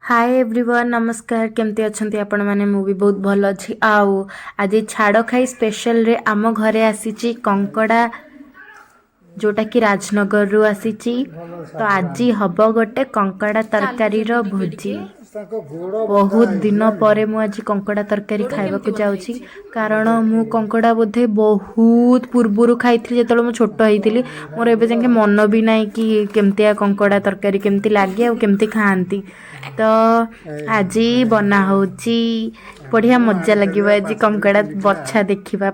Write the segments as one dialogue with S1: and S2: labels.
S1: Hi everyone नमस्कार केमती अच्छी आपण मैंने मु भी बहुत भल अच्छी आउ आज छाड़ खाई स्पेशल रे आम घरे आसी कंकड़ा जोटा कि राजनगर रु आसी तो आज हब गोटे कंकड़ा तरकारी रो भोजी बहुत दिन पर मु आज कंकड़ा तरकारी खाइबा को जाउची कारण मु कंकड़ा बोधे बहुत पूर्वरु खाइथि जेतलो मु छोट होइथिली मोर एबे जाके मन भी नाही कि केमतिया कंकड़ा तरकारी केमती लागे और केमती खाआंती तो आज बना होची बढ़िया मजा लगे आज कंकड़ा बच्छा देखा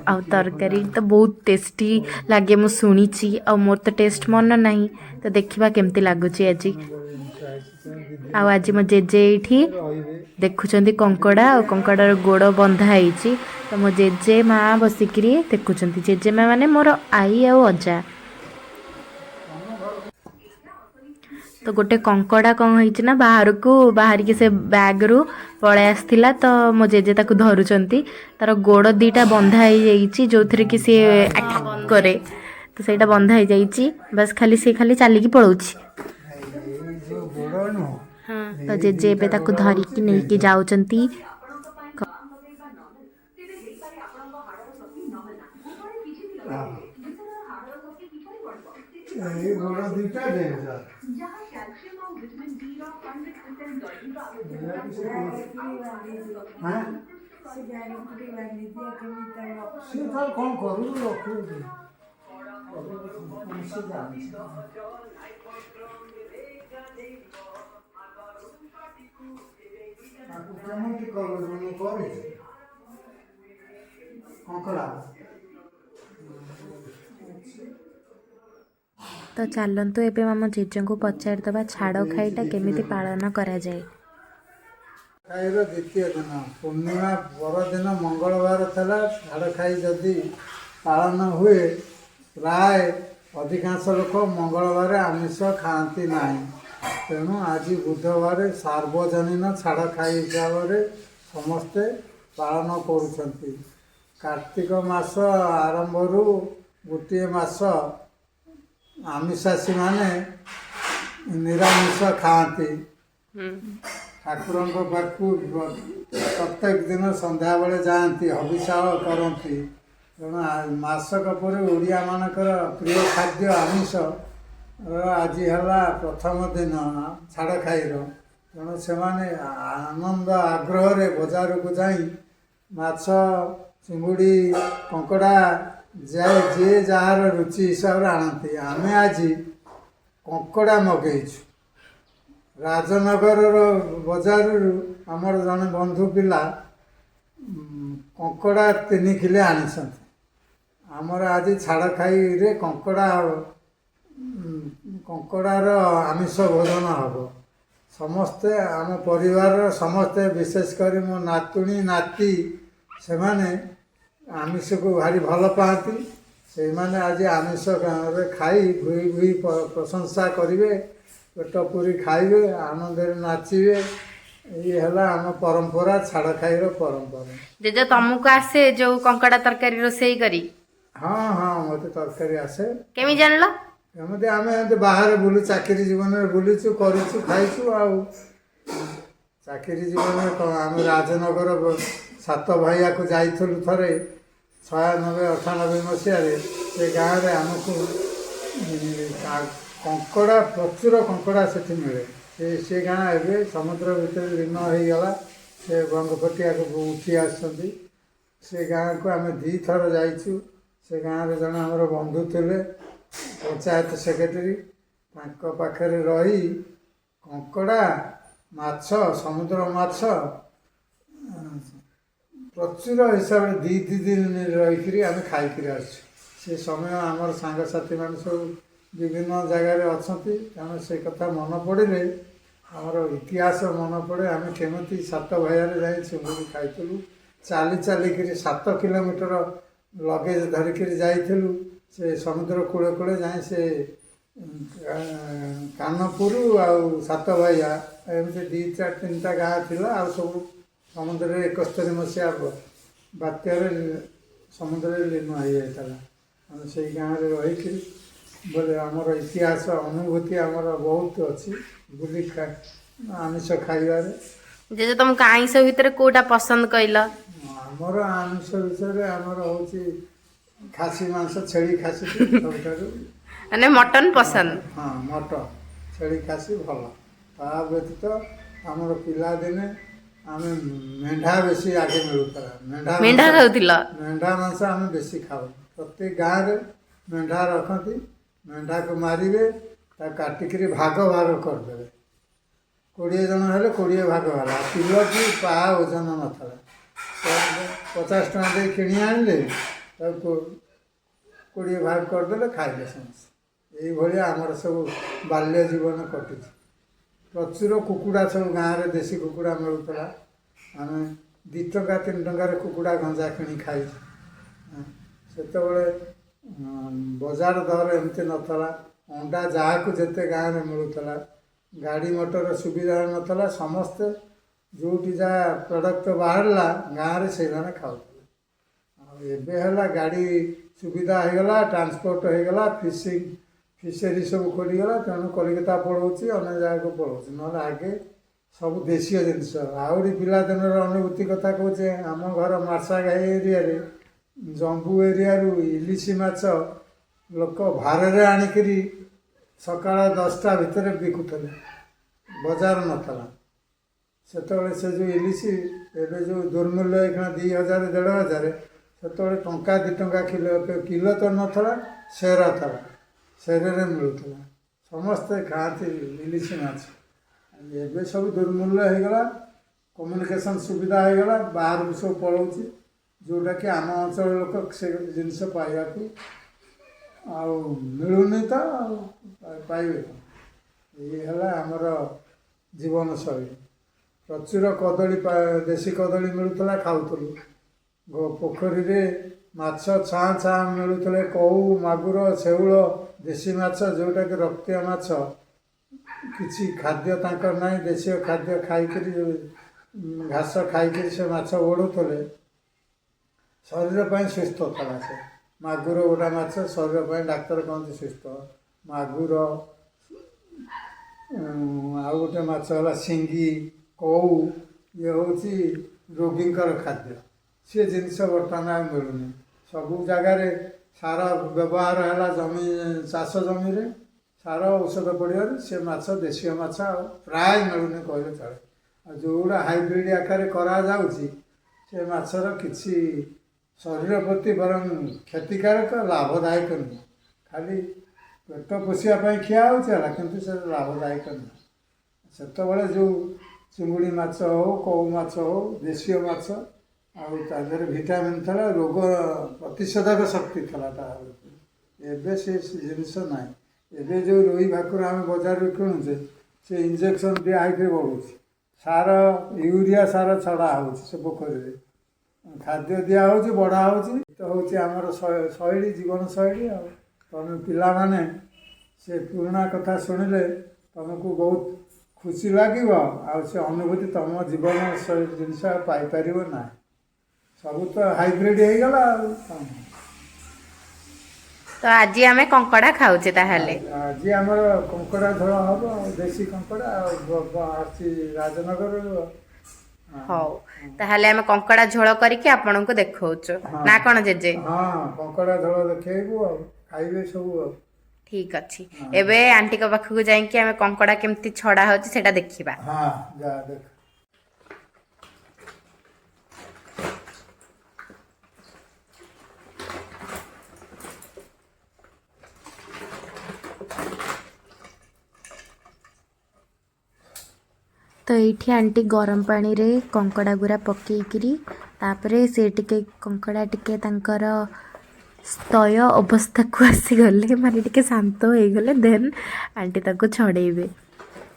S1: आ तरकारी तो बहुत टेस्टी लगे मु शुणी मोर तो टेस्ट मन ना तो देखा केमती लगुच आज आज मो जेजे ये देखुं कंकड़ा और कंकड़ार गोड़ बंधा तो मो जेजे माँ बसिक देखुं जेजे माँ माने मोर आई आ अजा तो गोटे कंकड़ा कौन है बाहर को बाहर की से बैग रु पलै आसला तो मो जेजे ताकू धरुचंती तार गोड़ दीटा बंधा हो जो थी कि सी अटैक करे तो सहीटा बंधा हो जाइए बस खाली सी खाली चलिकी पलाऊँ हाँ तो जेजे एबे ताकू धरिकी नहीं जाउचंती तो चलतु एबे आम जेजे को पचारदबा छाड़ खाईटा केमिति पालन करा जाए।
S2: खाईर द्वितीय दिन पूर्णिमा परदिन मंगलवार था छाड़ खाई जदि पालन हुए प्राय अधिकांश लोक मंगलवार आमिष खाती ना तेणु आज बुधवार सार्वजनीन छाड़ खाई हिसाब से समस्ते पालन करुँच कार्तिक मास आरंभ गोटे मास आमिषासी माने निरामिष खाती ठाकुर पाखु प्रत्येक दिन संध्या बेले जाती हविषाल करती तेणु मासक पर ओडिया मानकर प्रिय खाद्य आमिष आज है प्रथम दिन छाड़ खाईर तेणु से आनंद आग्रह बजार को जाई माछ चिंगुड़ी कंकड़ा जाए जे जार रुचि हिसाब से आनती आमे आज कंकड़ा मगेचु राजनगर बजार आमर जन बंधु पिला कंकड़ा 3 किलो आनी आमर आज छाड़ खाई रे कंकड़ार आमिष भोजन हम समस्ते आम परिवार समस्ते विशेषकर मो नातुणी नाती से माने आमिष को भारी भल पाती से माने आज आमिष खाई भूई भूई प्रशंसा करेंगे पेट पूरी खाइबे आनंद नाचिबे ये है आम परंपरा छाड़ खाई परंपरा
S1: जेजे तुमको आसे जो कंकड़ा तरकारी रोसई करी
S2: हाँ हाँ मत तरकारी आसे
S1: केमी जानलो
S2: एमती आम बाहर बुलू चाकरी जीवन में बुलीचु करूँ खाइचु आ चाकरी जीवन में आम राजनगर 7 भाइया को जाइलु थे 96-98 मसीह से गाँव में आमको कंकड़ा प्रचुर कंकड़ा से मिले से गाँ ए समुद्र भितर लीन हो गला से बंगपटिया को उठी आसती से गाँ को आम 2 थर जाइचु से गाँव में जन आम बंधु थे पंचायत सेक्रेटरी पाखे रही कंकड़ा माछ समुद्र माछ प्रचुर हिसाब से 2 दिन रही आम खाई से समय आमर सांगसाथी मान सब विभिन्न जगार अच्छा तेणु से कथा मन पड़े आमर इतिहास मन पड़े आम केमी 7 भाइयार जाए चिंगुड़ी खाइलु चली चलिक 7 किलोमीटर लगेज धरिक जाइलु से समुद्र कूले कूले जाए से कानपुर आ 7 भाइया एमती 2-3टा गाँ थी आ सब समुद्र 71 मसीहा बात्यार समुद्र लीन हो जाता से गाँव में रही बोले आमर इतिहास अनुभूति आमर बहुत अच्छी बुली ଆମିଷ ଖାଇବାରେ।
S1: ଯେ ତମକୁ ଆଇଁଷ ଭିତରେ କୋଉଟା ପସନ୍ଦ କହିଲ?
S2: ଆମର ଆମିଷ ବିଷୟରେ ଆମର ହେଉଛି ଖାସି ମାଂସ, ଛେଳି ଖାସିଟି ସବୁଠାରୁ
S1: ମାନେ ମଟନ ପସନ୍ଦ।
S2: ହଁ ମଟନ, ଛେଳି ଖାସି ଭଲ। ତା ବ୍ୟତୀତ ଆମର ପିଲାଦିନେ ଆମେ ମେଣ୍ଢା ବେଶୀ ଆଗେ ମିଳୁଥିଲା।
S1: ମେଣ୍ଢା ଖାଉଥିଲ?
S2: ମେଣ୍ଢା ମାଂସ ଆମେ ବେଶୀ ଖାଉ। ପ୍ରତି ଗାଁରେ ମେଣ୍ଢା ରଖନ୍ତି, ମେଣ୍ଢାକୁ ମାରିବେ, ତାକୁ କାଟିକିରି ଭାଗ ଭାଗ କରିଦେବେ। 20 ଜଣ ହେଲେ 20 ଭାଗ ହେଲା। କିଲୋଟି ପାହା ଓଜନ ନଥିଲା, 50 ଟଙ୍କା ଦେଇ କିଣି ଆଣିଲେ, ତାକୁ 20 ଭାଗ କରିଦେଲେ, ଖାଇଲେ ସମସ୍ତେ। ଏଇଭଳିଆ ଆମର ସବୁ ବାଲ୍ୟ ଜୀବନ କଟିଛି। ପ୍ରଚୁର କୁକୁଡ଼ା ସବୁ ଗାଁରେ ଦେଶୀ କୁକୁଡ଼ା ମିଳୁଥିଲା। ଆମେ 2 ଟଙ୍କା 3 ଟଙ୍କାରେ କୁକୁଡ଼ା ଗଞ୍ଜା କିଣି ଖାଇଛୁ। ସେତେବେଳେ ବଜାର ଦର ଏମିତି ନଥିଲା। ଅଣ୍ଡା ଯାହାକୁ ଯେତେ ଗାଁରେ ମିଳୁଥିଲା। ଗାଡ଼ି ମଟର ସୁବିଧା ନଥିଲା। ସମସ୍ତେ ଯେଉଁଠି ଯାହା ପ୍ରଡ଼କ୍ଟ ବାହାରିଲା ଗାଁରେ ସେଇମାନେ ଖାଉଥିଲେ। ଆଉ ଏବେ ହେଲା ଗାଡ଼ି ସୁବିଧା ହେଇଗଲା, ଟ୍ରାନ୍ସପୋର୍ଟ ହେଇଗଲା, ଫିସେରୀ ସବୁ ଖୋଲିଗଲା, ତେଣୁ କଲିକତା ପଳାଉଛି, ଅନ୍ୟ ଜାଗାକୁ ପଳାଉଛି। ନହେଲେ ଆଗେ ସବୁ ଦେଶୀୟ ଜିନିଷ। ଆହୁରି ପିଲାଦିନର ଅନୁଭୂତି କଥା କହୁଛେ, ଆମ ଘର ମାର୍ଶାଘାଇ ଏରିଆରେ, ଜମ୍ବୁ ଏରିଆରୁ ଇଲିଶି ମାଛ ଲୋକ ଭାରରେ ଆଣିକିରି ସକାଳ 10ଟା ଭିତରେ ବିକୁଥିଲେ। ବଜାର ନଥିଲା ସେତେବେଳେ। ସେ ଯେଉଁ ଇଲିଶି ଏବେ ଯେଉଁ ଦୁର୍ମୂଲ୍ୟ ଏଇକ୍ଷଣା 2000 1500, ସେତେବେଳେ ଟଙ୍କା 2 ଟଙ୍କା କିଲୋ ତ ନଥିଲା, ସେର ଥିଲା। ସେରରେ ମିଳୁଥିଲା। ସମସ୍ତେ ଖାଆନ୍ତି ଇଲିଶି ମାଛ। ଏବେ ସବୁ ଦୁର୍ମୂଲ୍ୟ ହେଇଗଲା, କମ୍ୟୁନିକେସନ୍ ସୁବିଧା ହେଇଗଲା, ବାହାରକୁ ସବୁ ପଳାଉଛି, ଯେଉଁଟାକି ଆମ ଅଞ୍ଚଳ ଲୋକ ସେ ଜିନିଷ ପାଇବାକୁ ଆଉ ମିଳୁନି ତ, ପାଇବେ ତ। ଇଏ ହେଲା ଆମର ଜୀବନଶୈଳୀ। ପ୍ରଚୁର କଦଳୀ, ଦେଶୀ କଦଳୀ ମିଳୁଥିଲା, ଖାଉଥିଲୁ। ପୋଖରୀରେ ମାଛ ଛାଁ ଛାଁ ମିଳୁଥିଲେ, କଉ, ମାଗୁର, ଶେଉଳ, ଦେଶୀ ମାଛ, ଯେଉଁଟାକି ରକ୍ତୀୟ ମାଛ। କିଛି ଖାଦ୍ୟ ତାଙ୍କର ନାହିଁ, ଦେଶୀୟ ଖାଦ୍ୟ ଖାଇକିରି, ଘାସ ଖାଇକିରି ସେ ମାଛ ବଢ଼ୁଥିଲେ। ଶରୀର ପାଇଁ ସୁସ୍ଥ ଥିଲା ସେ। ମାଗୁର ଗୋଟା ମାଛ, ଶରୀର ପାଇଁ ଡାକ୍ତର କହନ୍ତି ସୁସ୍ଥ। ମାଗୁର, ଆଉ ଗୋଟେ ମାଛ ହେଲା ଶିଙ୍ଗି, କଉ, ଇଏ ହେଉଛି ରୋଗୀଙ୍କର ଖାଦ୍ୟ। ସେ ଜିନିଷ ବର୍ତ୍ତମାନ ଆଉ ମିଳୁନି। ସବୁ ଜାଗାରେ ସାର ବ୍ୟବହାର ହେଲା, ଚାଷ ଜମିରେ ସାର ଔଷଧ ପଡ଼ିବାରୁ ସେ ମାଛ, ଦେଶୀୟ ମାଛ ଆଉ ପ୍ରାୟ ମିଳୁନି କହିଲେ ଚଳେ। ଆଉ ଯେଉଁଗୁଡ଼ା ହାଇବ୍ରିଡ଼ ଆକାରରେ କରାଯାଉଛି, ସେ ମାଛର କିଛି ଶରୀର ପ୍ରତି ବରଂ କ୍ଷତିକାରକ, ଲାଭଦାୟକ ନୁହେଁ। ଖାଲି ପେଟ ପୋଷିବା ପାଇଁ ଖିଆ ହେଉଛି ହେଲା, କିନ୍ତୁ ସେ ଲାଭଦାୟକ ନୁହେଁ। ସେତେବେଳେ ଯେଉଁ ଚିଙ୍ଗୁଡ଼ି ମାଛ ହଉ, କଉ ମାଛ ହଉ, ଦେଶୀୟ ମାଛ, ଆଉ ତା ଦେହରେ ଭିଟାମିନ୍ ଥିଲା, ରୋଗ ପ୍ରତିଷେଧକ ଶକ୍ତି ଥିଲା ତା ଭିତରେ। ଏବେ ସେ ଜିନିଷ ନାହିଁ। ଏବେ ଯେଉଁ ରୋହି ଭାକୁର ଆମେ ବଜାରରୁ କିଣୁଛେ, ସେ ଇଞ୍ଜେକ୍ସନ୍ ଦିଆ ହେଇକି ବଢ଼ୁଛି। ସାର, ୟୁରିଆ ସାର ଛଡ଼ା ହେଉଛି ସେ ପୋଖରୀରେ। ଖାଦ୍ୟ ଦିଆହେଉଛି, ବଢ଼ା ହେଉଛି। ତ ହେଉଛି ଆମର ଶୈଳୀ, ଜୀବନଶୈଳୀ। ଆଉ ତମେ ପିଲାମାନେ ସେ ପୁରୁଣା କଥା ଶୁଣିଲେ ତମକୁ ବହୁତ ଖୁସି ଲାଗିବ। ଆଉ ସେ ଅନୁଭୂତି ତମ ଜୀବନଶୈଳୀ ଜିନିଷ ଆଉ ପାଇପାରିବ ନାହିଁ। ସବୁ ତ ହାଇବ୍ରିଡ଼ ହେଇଗଲା ଆଉ।
S1: ତ ଆଜି ଆମେ କଙ୍କଡ଼ା ଖାଉଛେ ତାହେଲେ।
S2: ଆଜି ଆମର କଙ୍କଡ଼ା ଝୋଳ ହବ, ଦେଶୀ କଙ୍କଡ଼ା। ଆଉ ଆସୁଛି ରାଜନଗରରୁ।
S1: ହଉ, ତାହେଲେ ଆମେ କଙ୍କଡ଼ା ଝୋଳ କରିକି ଆପଣଙ୍କୁ ଦେଖାଉଛୁ, ନା କ'ଣ ଜେଜେ?
S2: ହଁ, କଙ୍କଡ଼ା ଝୋଳ ଦେଖେଇବୁ ଆଉ, ଖାଇବେ ସବୁ ଆଉ।
S1: ଠିକ୍ ଅଛି। ଏବେ ଆଣ୍ଟିଙ୍କ ପାଖକୁ ଯାଇକି ଆମେ କଙ୍କଡ଼ା କେମିତି ଛଡ଼ା ହେଉଛି ସେଇଟା ଦେଖିବା।
S2: ହଁ, ଯା ଦେଖ।
S1: ତ ଏଇଠି ଆଣ୍ଟି ଗରମ ପାଣିରେ କଙ୍କଡ଼ା ଗୁରା ପକେଇକିରି, ତାପରେ ସେ ଟିକେ କଙ୍କଡ଼ା ଟିକେ ତାଙ୍କର ସ୍ତୟ ଅବସ୍ଥାକୁ ଆସିଗଲେ, ମାନେ ଟିକେ ଶାନ୍ତ ହେଇଗଲେ, ଦେନ୍ ଆଣ୍ଟି ତାକୁ ଛଡ଼େଇବେ।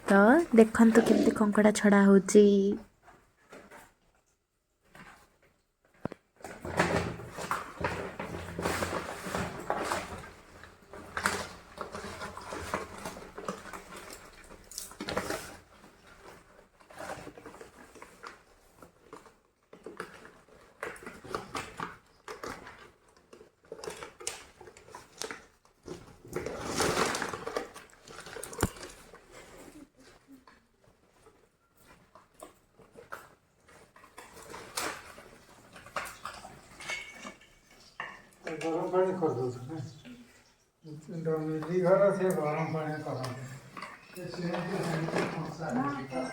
S1: ତ ଦେଖନ୍ତୁ କେମିତି କଙ୍କଡ଼ା ଛଡ଼ା ହେଉଛି।
S2: ଗରମ ପାଣି କରିଦେଉଛୁ ନା ମିଲି ଘର ସେ ଗରମ ପାଣି କରନ୍ତି ସେମିତି କଂସା ହେଇଛି।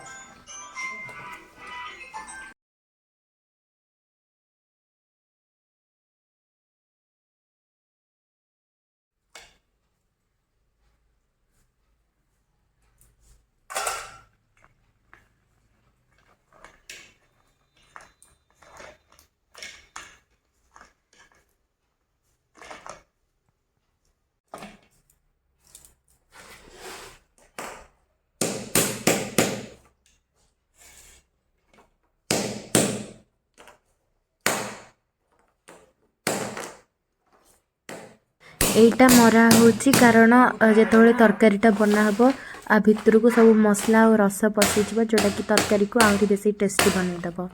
S1: এইটা ମରା ହେଉଛି କାରଣ ଯେତେବେଳେ ତରକାରୀଟା ବନା ହେବ ଆ ଭିତରକୁ ସବୁ ମସଲା ଆଉ ରସ ପଶିଯିବ ଯେଉଁଟାକି ତରକାରୀକୁ ଆହୁରି ବେଶୀ ଟେଷ୍ଟି ବନେଇଦେବ।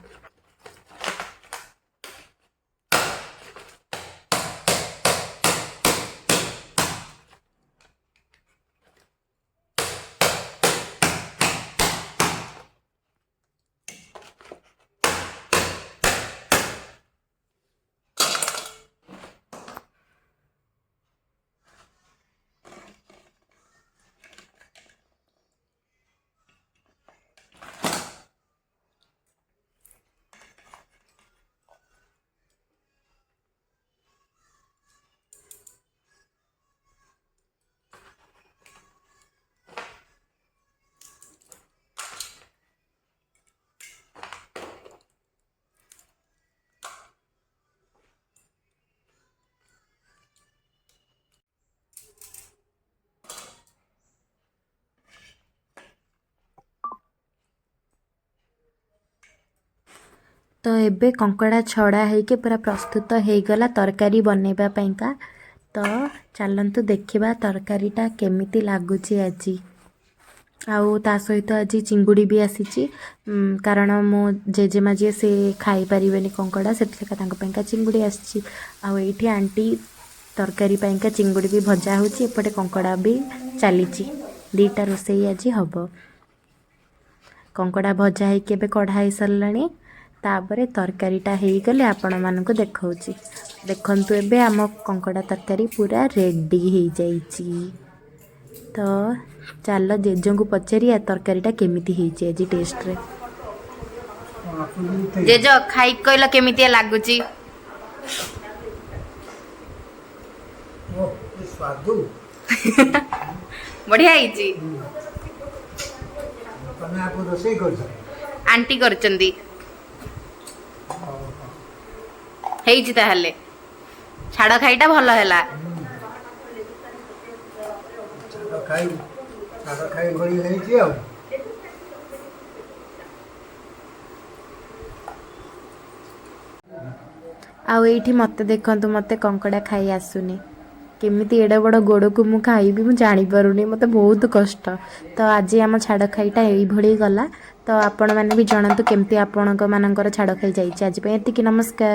S1: ତ ଏବେ କଙ୍କଡ଼ା ଛଡ଼ା ହେଇକି ପୁରା ପ୍ରସ୍ତୁତ ହେଇଗଲା ତରକାରୀ ବନେଇବା ପାଇଁକା। ତ ଚାଲନ୍ତୁ ଦେଖିବା ତରକାରୀଟା କେମିତି ଲାଗୁଛି ଆଜି। ଆଉ ତା ସହିତ ଆଜି ଚିଙ୍ଗୁଡ଼ି ବି ଆସିଛି କାରଣ ମୋ ଜେଜେମା ଯିଏ ସେ ଖାଇପାରିବେନି କଙ୍କଡ଼ା ସେଥିପାଇଁ ତାଙ୍କ ପାଇଁକା ଚିଙ୍ଗୁଡ଼ି ଆସିଛି। ଆଉ ଏଇଠି ଆଣ୍ଟି ତରକାରୀ ପାଇଁକା ଚିଙ୍ଗୁଡ଼ି ବି ଭଜା ହେଉଛି, ଏପଟେ କଙ୍କଡ଼ା ବି ଚାଲିଛି। ଦୁଇଟା ରୋଷେଇ ଆଜି ହେବ। କଙ୍କଡ଼ା ଭଜା ହେଇକି ଏବେ କଢ଼ା ହେଇସାରିଲାଣି। ତାପରେ ତରକାରୀଟା ହେଇଗଲେ ଆପଣମାନଙ୍କୁ ଦେଖାଉଛି। ଦେଖନ୍ତୁ ଏବେ ଆମ କଙ୍କଡ଼ା ତରକାରୀ ପୁରା ରେଡ଼ି ହେଇଯାଇଛି। ତ ଚାଲ ଜେଜେଙ୍କୁ ପଚାରିବା ତରକାରୀଟା କେମିତି ହେଇଛି ଆଜି ଟେଷ୍ଟରେ। ଜେଜ ଖାଇକି କହିଲ କେମିତିଆ ଲାଗୁଛି? ବଢ଼ିଆ ହେଇଛି। ଆଣ୍ଟି କରିଛନ୍ତି। ହେଇଛି ତାହେଲେ ଛାଡ଼ ଖାଇଟା ଭଲ ହେଲା।
S2: ଖାଇ ଭଳି ହେଇଛି ଆଉ।
S1: ଆଉ ଏଇଠି ମୋତେ ଦେଖନ୍ତୁ, ମୋତେ କଙ୍କଡ଼ା ଖାଇ ଆସୁନି। କେମିତି ଏଡ଼େ ବଡ଼ ଗୋଡ଼କୁ ମୁଁ ଖାଇବି ମୁଁ ଜାଣିପାରୁନି, ମୋତେ ବହୁତ କଷ୍ଟ। ତ ଆଜି ଆମ ଛାଡ଼ ଖାଇଟା ଏଇଭଳି ଗଲା। ତ ଆପଣମାନେ ବି ଜଣାନ୍ତୁ କେମିତି ଆପଣଙ୍କ ମାନଙ୍କର ଛାଡ଼ ଖାଇ ଯାଇଛି। ଆଜି ପାଇଁ ଏତିକି, ନମସ୍କାର।